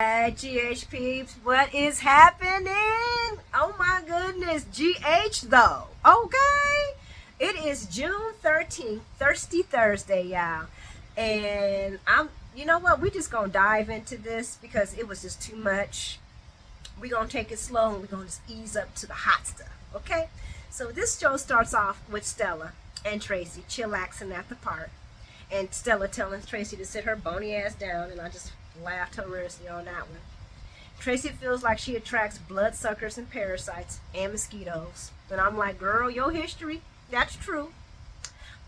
Hey, GH peeps, what is happening? Oh my goodness, GH though. Okay, it is June 13th, Thirsty Thursday, y'all. And you know what? We just gonna dive into this because it was just too much. We gonna take it slow and we gonna just ease up to the hot stuff, okay? So this show starts off with Stella and Tracy chillaxing at the park. And Stella telling Tracy to sit her bony ass down, and I just laughed hilariously on that one. Tracy feels like she attracts bloodsuckers and parasites and mosquitoes. And I'm like, girl, your history, that's true.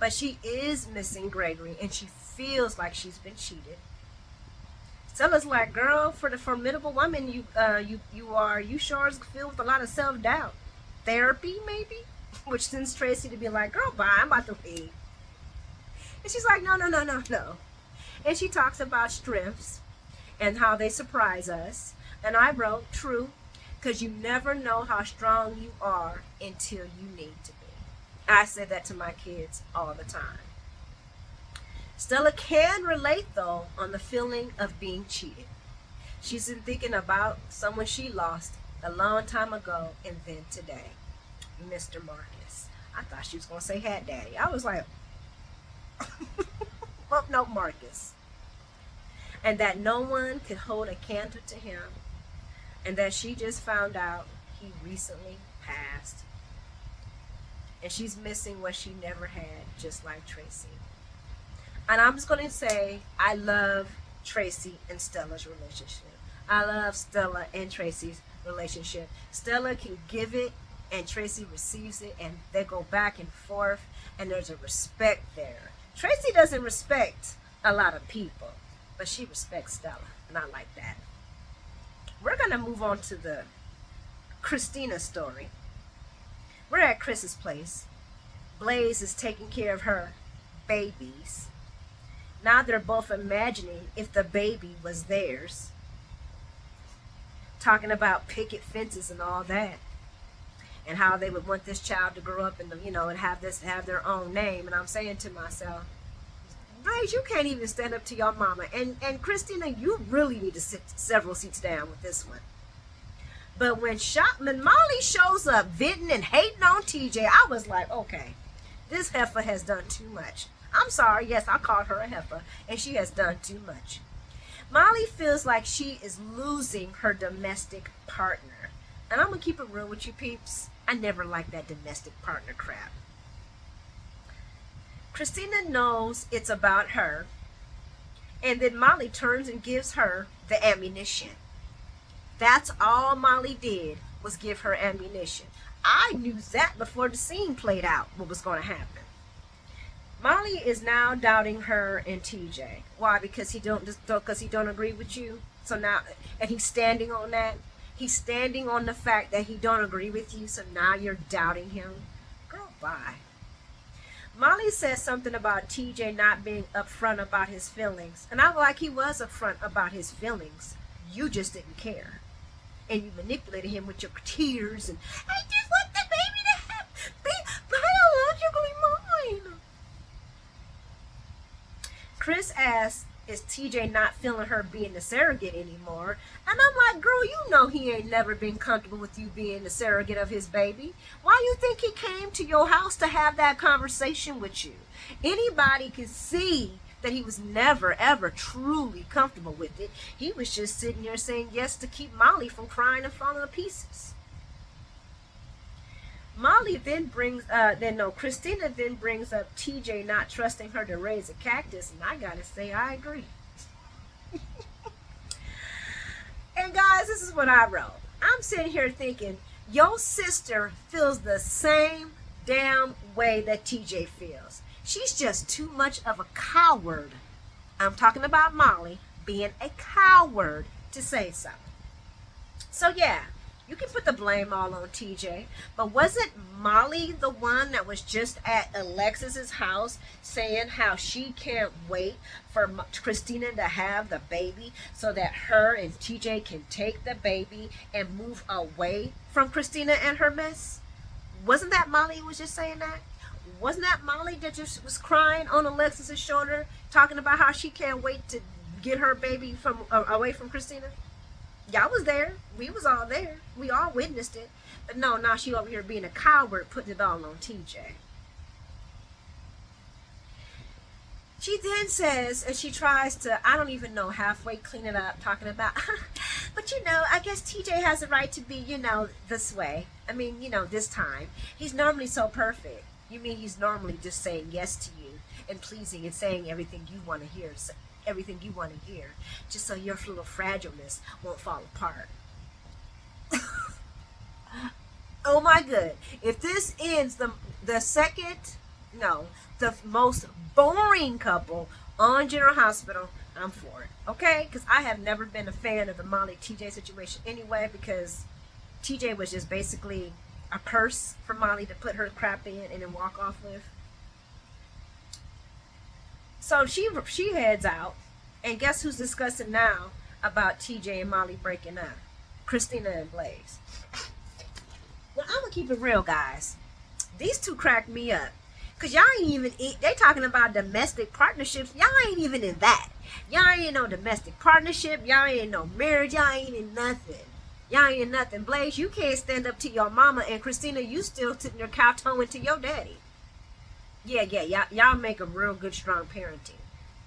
But she is missing Gregory, and she feels like she's been cheated. Stella's like, girl, for the formidable woman you are, you sure is filled with a lot of self-doubt. Therapy, maybe? Which sends Tracy to be like, girl, bye, I'm about to leave. And she's like, no. And she talks about strengths and how they surprise us. And I wrote, true, because you never know how strong you are until you need to be. I say that to my kids all the time. Stella can relate, though, on the feeling of being cheated. She's been thinking about someone she lost a long time ago and then today, Mr. Marcus. I thought she was going to say Hat Daddy. I was like, well, no, Marcus. And that no one could hold a candle to him. And that she just found out he recently passed. And she's missing what she never had, just like Tracy. And I'm just going to say, I love Tracy and Stella's relationship. I love Stella and Tracy's relationship. Stella can give it, and Tracy receives it, and they go back and forth, and there's a respect there. Tracy doesn't respect a lot of people, but she respects Stella, and I like that. We're going to move on to the Christina story. We're at Chris's place. Blaze is taking care of her babies. Now they're both imagining if the baby was theirs. Talking about picket fences and all that. And how they would want this child to grow up and and have their own name. And I'm saying to myself, Blaze, you can't even stand up to your mama. And Christina, you really need to sit several seats down with this one. But when Molly shows up venting and hating on TJ, I was like, okay, this heifer has done too much. I'm sorry, yes, I called her a heifer, and she has done too much. Molly feels like she is losing her domestic partner. And I'm going to keep it real with you peeps. I never liked that domestic partner crap. Christina knows it's about her. And then Molly turns and gives her the ammunition. That's all Molly did, was give her ammunition. I knew that before the scene played out, what was going to happen. Molly is now doubting her and TJ. Why? Because he don't agree with you. So now, and he's standing on that. He's standing on the fact that he don't agree with you, so now you're doubting him. Girl, bye. Molly says something about TJ not being upfront about his feelings. And I feel like he was upfront about his feelings. You just didn't care. And you manipulated him with your tears and, I just want the baby to be biologically mine. Chris asks, is TJ not feeling her being the surrogate anymore? And I'm like, girl, you know he ain't never been comfortable with you being the surrogate of his baby. Why you think he came to your house to have that conversation with you? Anybody could see that he was never, ever truly comfortable with it. He was just sitting there saying yes to keep Molly from crying and falling to pieces. Christina then brings up TJ not trusting her to raise a cactus, and I gotta say, I agree. And guys, this is what I wrote. I'm sitting here thinking, your sister feels the same damn way that TJ feels. She's just too much of a coward. I'm talking about Molly being a coward to say so. So yeah, you can put the blame all on TJ, but wasn't Molly the one that was just at Alexis's house saying how she can't wait for Christina to have the baby so that her and TJ can take the baby and move away from Christina and her mess? Wasn't that Molly who was just saying that? Wasn't that Molly that just was crying on Alexis's shoulder, talking about how she can't wait to get her baby from away from Christina? Y'all was there. We was all there. We all witnessed it. But no, now she over here being a coward, putting it all on TJ. She then says, and she tries to, I don't even know, halfway clean it up, talking about, but I guess TJ has a right to be, this way. I mean, this time. He's normally so perfect. You mean he's normally just saying yes to you and pleasing and saying everything you want to hear, just so your little fragileness won't fall apart. Oh my good. If this ends the second, no, the most boring couple on General Hospital, I'm for it. Okay? Because I have never been a fan of the Molly TJ situation anyway, because TJ was just basically a purse for Molly to put her crap in and then walk off with. So she heads out, and guess who's discussing now about TJ and Molly breaking up? Christina and Blaze. Well, I'm gonna keep it real, guys. These two cracked me up. Cause y'all ain't even they talking about domestic partnerships. Y'all ain't even in that. Y'all ain't in no domestic partnership. Y'all ain't in no marriage. Y'all ain't in nothing. Y'all ain't in nothing. Blaze, you can't stand up to your mama, and Christina, you still sitting there kowtowing to your daddy. Yeah, y'all make a real good, strong parenting.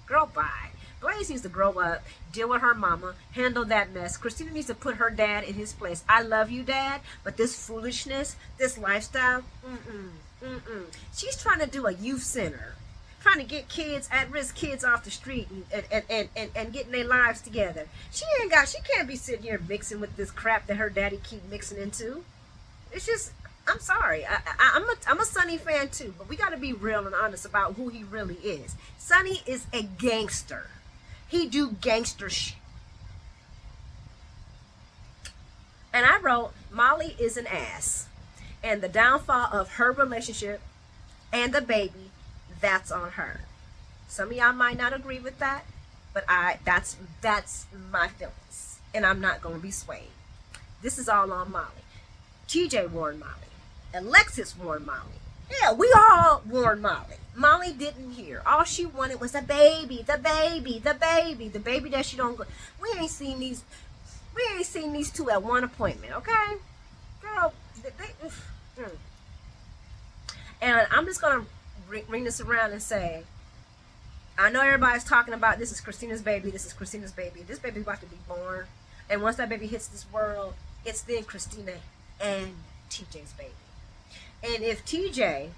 Girl, bye. Blaze needs to grow up, deal with her mama, handle that mess. Christina needs to put her dad in his place. I love you, Dad, but this foolishness, this lifestyle, She's trying to do a youth center, trying to get kids, at-risk kids, off the street and getting their lives together. She can't be sitting here mixing with this crap that her daddy keep mixing into. It's just, I'm sorry. I'm a Sonny fan too, but we got to be real and honest about who he really is. Sonny is a gangster. He do gangster shit. And I wrote, Molly is an ass. And the downfall of her relationship and the baby, that's on her. Some of y'all might not agree with that, but that's my feelings. And I'm not going to be swayed. This is all on Molly. TJ warned Molly. Alexis warned Molly. Yeah, we all warned Molly. Molly didn't hear. All she wanted was the baby that she don't go. We ain't seen these two at one appointment, okay? Girl, And I'm just going to bring this around and say, I know everybody's talking about this is Christina's baby. This baby's about to be born. And once that baby hits this world, it's then Christina and TJ's baby. And if TJ,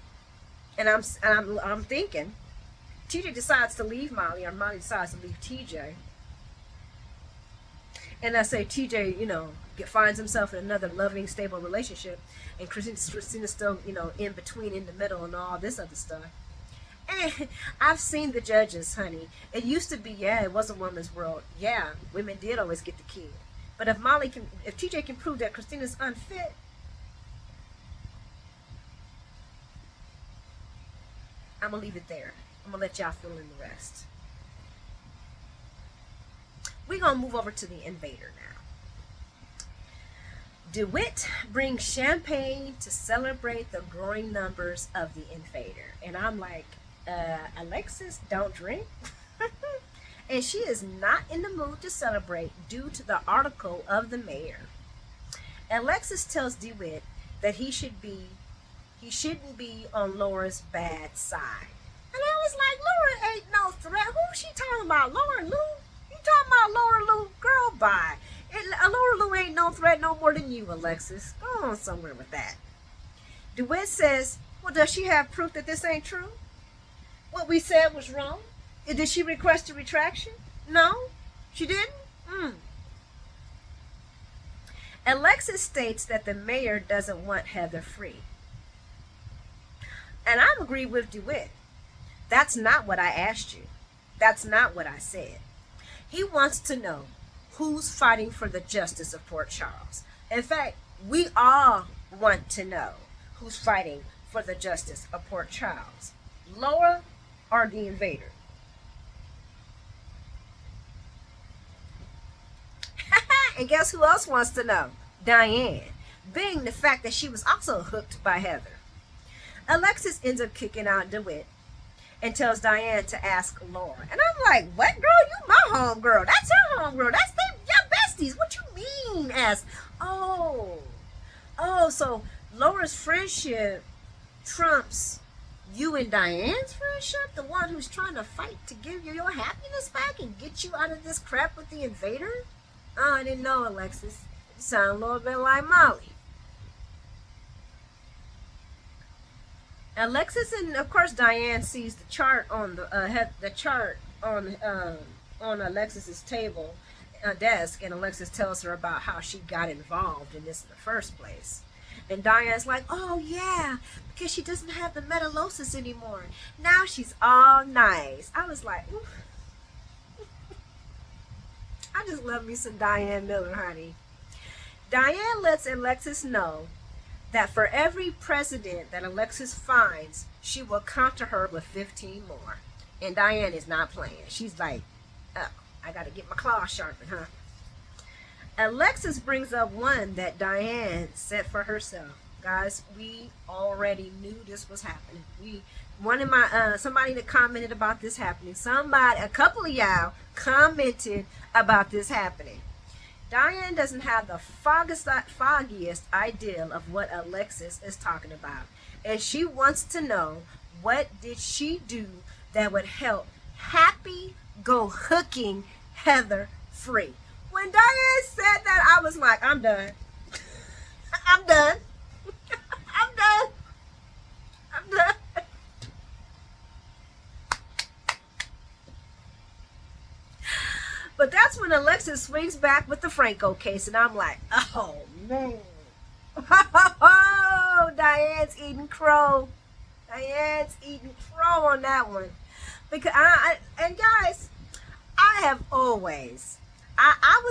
and I'm thinking, TJ decides to leave Molly, or Molly decides to leave TJ, and I say TJ, finds himself in another loving, stable relationship, and Christina's still, in between, in the middle, and all this other stuff. And I've seen the judges, honey. It used to be, it was a woman's world. Yeah, women did always get the kid. But if TJ can prove that Christina's unfit, I'm going to leave it there. I'm going to let y'all fill in the rest. We're going to move over to the invader now. DeWitt brings champagne to celebrate the growing numbers of the invader. And I'm like, Alexis, don't drink. And she is not in the mood to celebrate due to the article of the mayor. Alexis tells DeWitt that he shouldn't be on Laura's bad side. And I was like, Laura ain't no threat. Who's she talking about? Laura Lou? You talking about Laura Lou? Girl, bye. Laura Lou ain't no threat no more than you, Alexis. Go on somewhere with that. DeWitt says, well, does she have proof that this ain't true? What we said was wrong? Did she request a retraction? No, she didn't? Alexis states that the mayor doesn't want Heather free. And I agree with DeWitt. That's not what I asked you. That's not what I said. He wants to know who's fighting for the justice of Port Charles. In fact, we all want to know who's fighting for the justice of Port Charles. Laura or the invader? And guess who else wants to know? Diane, being the fact that she was also hooked by Heather. Alexis ends up kicking out DeWitt and tells Diane to ask Laura. And I'm like, what, girl? You my homegirl. That's her homegirl. That's your besties. What you ask, oh, so Laura's friendship trumps you and Diane's friendship? The one who's trying to fight to give you your happiness back and get you out of this crap with the invader? Oh, I didn't know, Alexis. You sound a little bit like Molly. Alexis and of course Diane sees the chart on the chart on Alexis's table desk, and Alexis tells her about how she got involved in this in the first place. And Diane's like, oh yeah, because she doesn't have the metallosis anymore. Now she's all nice. I was like, ooh. I just love me some Diane Miller, honey. Diane lets Alexis know that for every president that Alexis finds, she will counter her with 15 more. And Diane is not playing. She's like, oh, I got to get my claws sharpened, huh? Alexis brings up one that Diane set for herself. Guys, we already knew this was happening. Somebody that commented about this happening. A couple of y'all commented about this happening. Diane doesn't have the foggiest idea of what Alexis is talking about. And she wants to know, what did she do that would help Happy go hooking Heather free? When Diane said that, I was like, I'm done. I'm done. I'm done. I'm done. But that's when Alexis swings back with the Franco case, and I'm like, oh, man. Oh, Diane's eating crow. Diane's eating crow on that one. Because and guys, I have always, I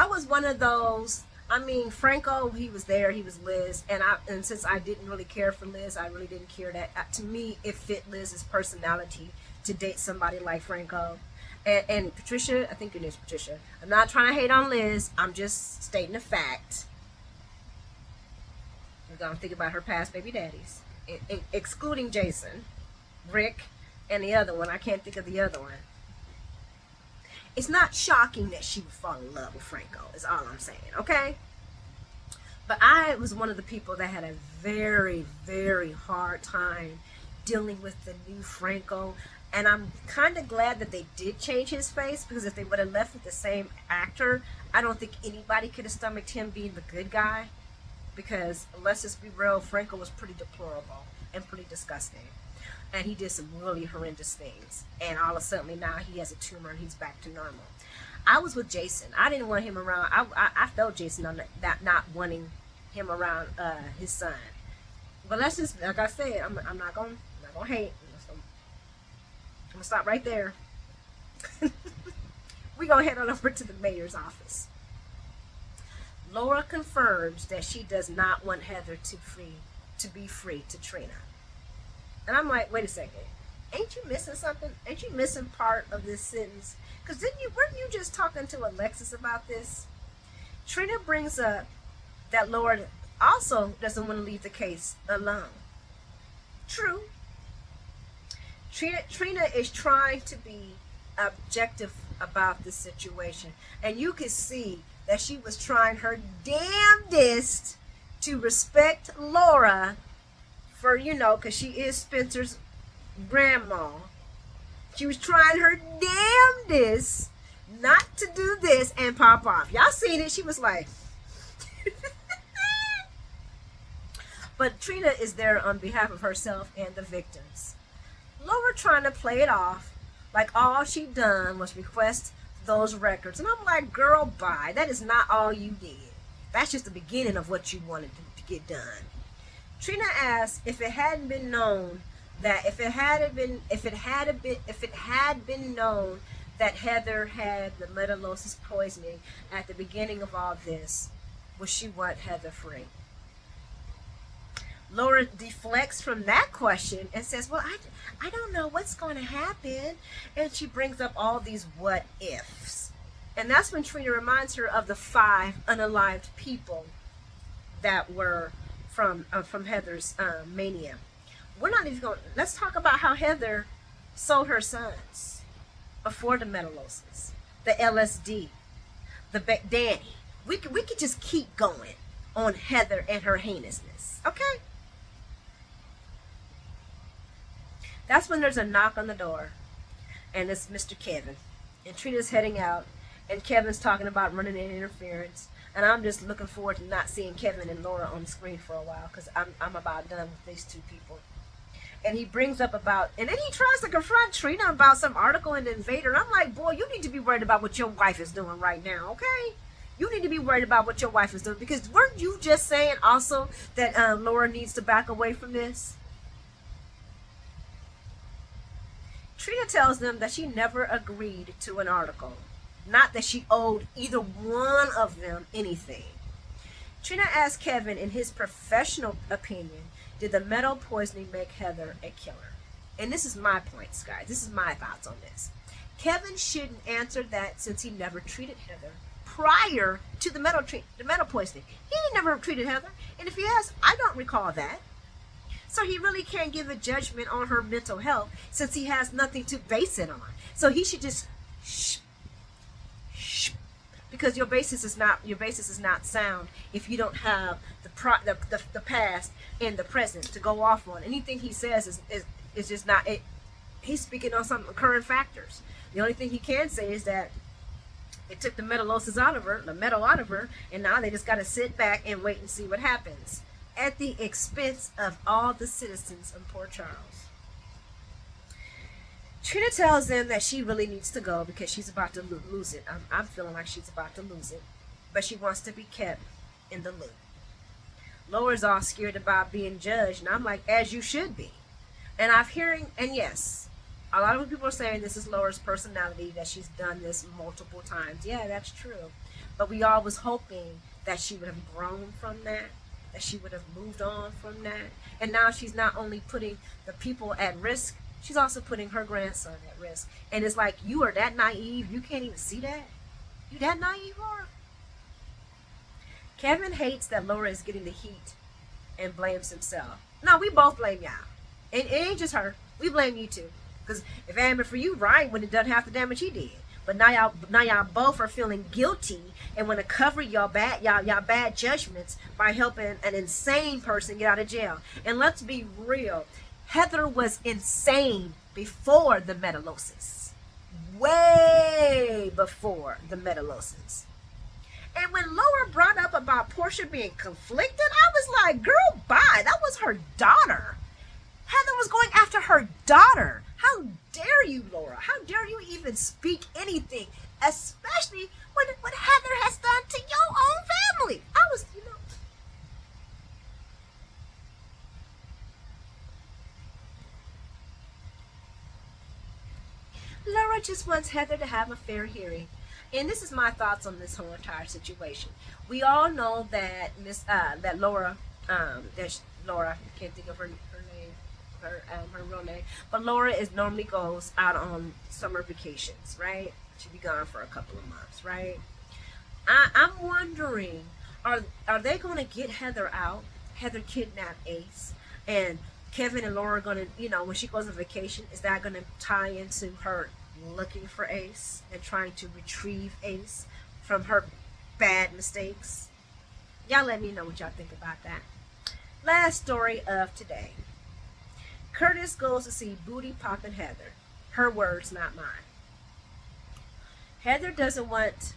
was one of those. I mean, Franco, he was there, he was Liz, and since I didn't really care for Liz, I really didn't care that. To me, it fit Liz's personality to date somebody like Franco. And Patricia, I think your name's Patricia. I'm not trying to hate on Liz. I'm just stating a fact. We're going to think about her past baby daddies. Excluding Jason, Rick, and the other one. I can't think of the other one. It's not shocking that she would fall in love with Franco, is all I'm saying, okay? But I was one of the people that had a very, very hard time dealing with the new Franco. And I'm kind of glad that they did change his face, because if they would have left with the same actor, I don't think anybody could have stomached him being the good guy. Because let's just be real, Franco was pretty deplorable and pretty disgusting. And he did some really horrendous things. And all of a sudden now he has a tumor and he's back to normal. I was with Jason. I didn't want him around. I felt Jason on that not wanting him around his son. But let's just, like I said, I'm not gonna hate. I'm gonna stop right there. We're gonna head on over to the mayor's office. Laura confirms that she does not want Heather to be free to Trina. And I'm like, wait a second. Ain't you missing something? Ain't you missing part of this sentence? Because weren't you just talking to Alexis about this? Trina brings up that Laura also doesn't want to leave the case alone. True. Trina is trying to be objective about this situation. And you can see that she was trying her damnedest to respect Laura for, because she is Spencer's grandma. She was trying her damnedest not to do this and pop off. Y'all seen it. She was like... But Trina is there on behalf of herself and the victims. Laura trying to play it off like all she done was request those records. And I'm like, girl, bye. That is not all you did. That's just the beginning of what you wanted to get done. Trina asked if it had been known that that Heather had the metallosis poisoning at the beginning of all this, would she want Heather free? Laura deflects from that question and says, well, I don't know what's going to happen. And she brings up all these what ifs. And that's when Trina reminds her of the 5 unalived people that were from Heather's mania. We're not even going, let's talk about how Heather sold her sons before the metallosis, the LSD, the Danny. We could just keep going on Heather and her heinousness. Okay? That's when there's a knock on the door, and it's Mr. Kevin. And Trina's heading out, and Kevin's talking about running in interference. And I'm just looking forward to not seeing Kevin and Laura on the screen for a while, because I'm about done with these two people. And he brings up about, and then he tries to confront Trina about some article in the Invader. And I'm like, boy, you need to be worried about what your wife is doing right now, okay? You need to be worried about what your wife is doing, because weren't you just saying also that Laura needs to back away from this? Trina tells them that she never agreed to an article. Not that she owed either one of them anything. Trina asks Kevin, in his professional opinion, did the metal poisoning make Heather a killer? And this is my points, guys. This is my thoughts on this. Kevin shouldn't answer that, since he never treated Heather prior to the metal poisoning. He never treated Heather. And if he has, I don't recall that. So he really can't give a judgment on her mental health, since he has nothing to base it on. So he should just shh, because your basis is not sound if you don't have the past and the present to go off on. Anything he says is just not it. He's speaking on some current factors. The only thing he can say is that it took the metal out of her, and now they just got to sit back and wait and see what happens, at the expense of all the citizens of Port Charles. Trina tells them that she really needs to go because she's about to lose it. I'm feeling like she's about to lose it, but she wants to be kept in the loop. Laura's all scared about being judged, and I'm like, as you should be. And and yes, a lot of people are saying this is Laura's personality, that she's done this multiple times. Yeah, that's true. But we all was hoping that she would have grown from that she would have moved on from that. And now she's not only putting the people at risk, she's also putting her grandson at risk. And it's like, you are that naive, you can't even see that? You that naive, Laura? Kevin hates that Laura is getting the heat and blames himself. No, we both blame y'all. It ain't just her. We blame you too. Because if it hadn't been for you, Ryan wouldn't have done half the damage he did. But now y'all both are feeling guilty and want to cover y'all bad judgments by helping an insane person get out of jail. And let's be real, Heather was insane before the metallosis. Way before the metallosis. And when Laura brought up about Portia being conflicted, I was like, girl, bye. That was her daughter. Heather was going after her daughter. How dare you, Laura? How dare you even speak anything, especially what Heather has done to your own family? I was, Laura just wants Heather to have a fair hearing. And this is my thoughts on this whole entire situation. We all know that Laura, Laura, can't think of her name, her real name, but Laura normally goes out on summer vacations, right? She'll be gone for a couple of months, right? I'm wondering, are they going to get Heather out? Heather kidnapped Ace, and Kevin and Laura are going to, when she goes on vacation, is that going to tie into her looking for Ace and trying to retrieve Ace from her bad mistakes? Y'all let me know what y'all think about that. Last story of today. Curtis goes to see Booty Poppin' Heather. Her words, not mine. Heather doesn't want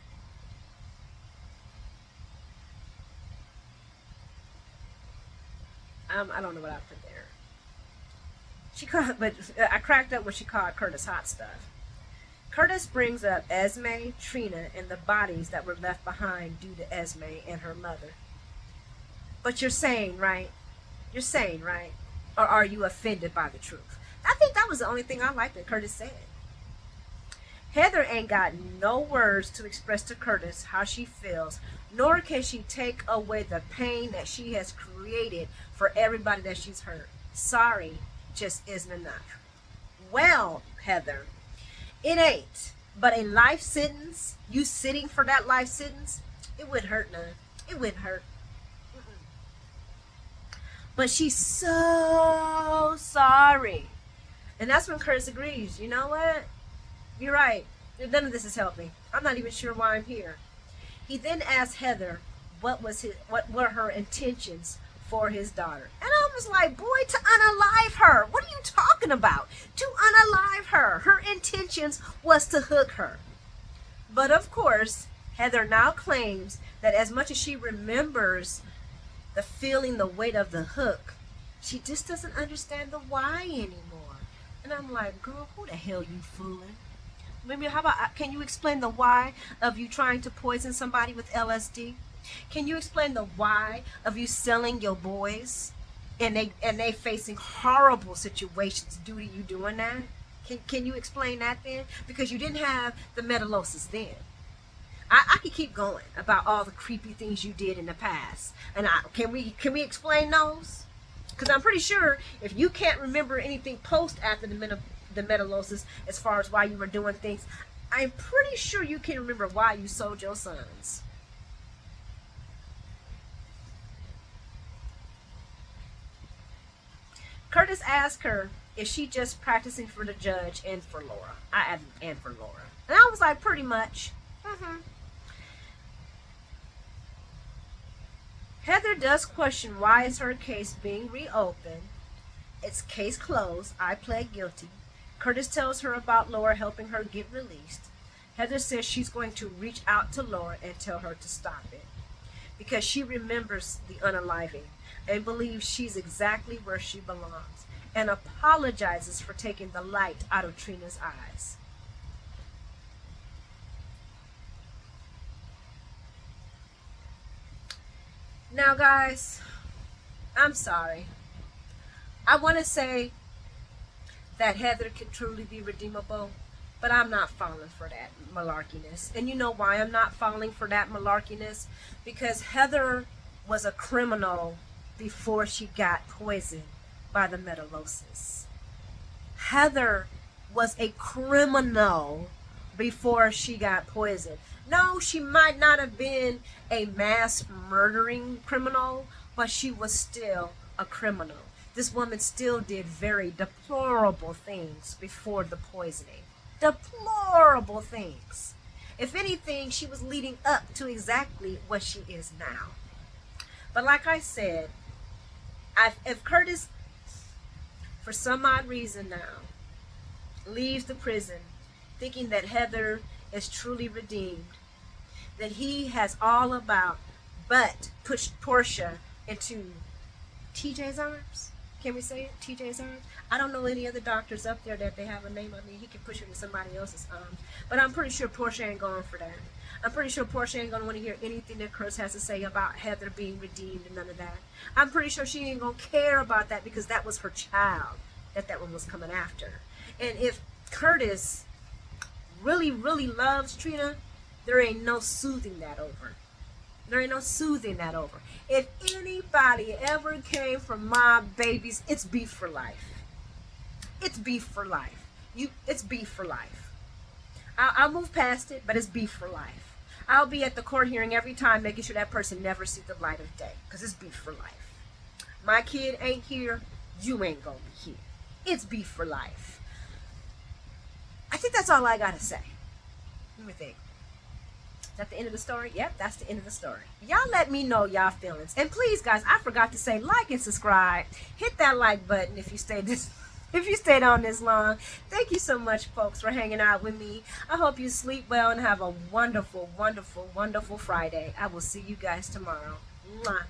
I don't know what I put there. But I cracked up when she called Curtis hot stuff. Curtis brings up Esme, Trina, and the bodies that were left behind due to Esme and her mother. But you're saying, right? You're saying, right? Or are you offended by the truth? I think that was the only thing I liked that Curtis said. Heather ain't got no words to express to Curtis how she feels, nor can she take away the pain that she has created for everybody that she's hurt. Sorry just isn't enough. Well, Heather, it ain't. But a life sentence, you sitting for that life sentence, it wouldn't hurt none. It wouldn't hurt. But she's so sorry. And that's when Curtis agrees. You know what? You're right. None of this is helping. I'm not even sure why I'm here. He then asked Heather what were her intentions for his daughter. And I was like, boy, to unalive her. What are you talking about? To unalive her. Her intentions was to hook her. But of course, Heather now claims that as much as she remembers the feeling, the weight of the hook, she just doesn't understand the why anymore. And I'm like, girl, who the hell you fooling? Maybe how about, can you explain the why of you trying to poison somebody with LSD? Can you explain the why of you selling your boys and they facing horrible situations due to you doing that? Can you explain that then? Because you didn't have the metallosis then. I could keep going about all the creepy things you did in the past. And can we explain those? Because I'm pretty sure if you can't remember anything post after the metallosis as far as why you were doing things, I'm pretty sure you can remember why you sold your sons. Curtis asked her, is she just practicing for the judge and for Laura? I added, and for Laura. And I was like, pretty much. Heather does question why is her case being reopened. It's case closed. I pled guilty. Curtis tells her about Laura helping her get released. Heather says she's going to reach out to Laura and tell her to stop it because she remembers the unaliving and believes she's exactly where she belongs and apologizes for taking the light out of Trina's eyes. Now, guys, I'm sorry. I want to say that Heather could truly be redeemable, but I'm not falling for that malarkiness. And you know why I'm not falling for that malarkiness? Because Heather was a criminal before she got poisoned by the metallosis. Heather was a criminal before she got poisoned. No, she might not have been a mass murdering criminal, but she was still a criminal. This woman still did very deplorable things before the poisoning. Deplorable things. If anything, she was leading up to exactly what she is now. But like I said, if Curtis, for some odd reason now, leaves the prison thinking that Heather is truly redeemed, that he has all about but pushed Portia into TJ's arms. Can we say it? TJ's arms? I don't know any other doctors up there that they have a name. I mean, he can push her into somebody else's arms. But I'm pretty sure Portia ain't going for that. I'm pretty sure Portia ain't going to want to hear anything that Curtis has to say about Heather being redeemed and none of that. I'm pretty sure she ain't going to care about that because that was her child that one was coming after. And if Curtis really, really loves Trina, there ain't no soothing that over. There ain't no soothing that over. If anybody ever came from my babies, it's beef for life. It's beef for life. It's beef for life. I'll move past it, but it's beef for life. I'll be at the court hearing every time, making sure that person never sees the light of day, because it's beef for life. My kid ain't here, you ain't gonna be here. It's beef for life. I think that's all I gotta say. Let me think. Is that the end of the story? Yep, that's the end of the story. Y'all let me know y'all feelings. And please, guys, I forgot to say like and subscribe. Hit that like button if you stayed on this long. Thank you so much, folks, for hanging out with me. I hope you sleep well and have a wonderful, wonderful, wonderful Friday. I will see you guys tomorrow. Mwah.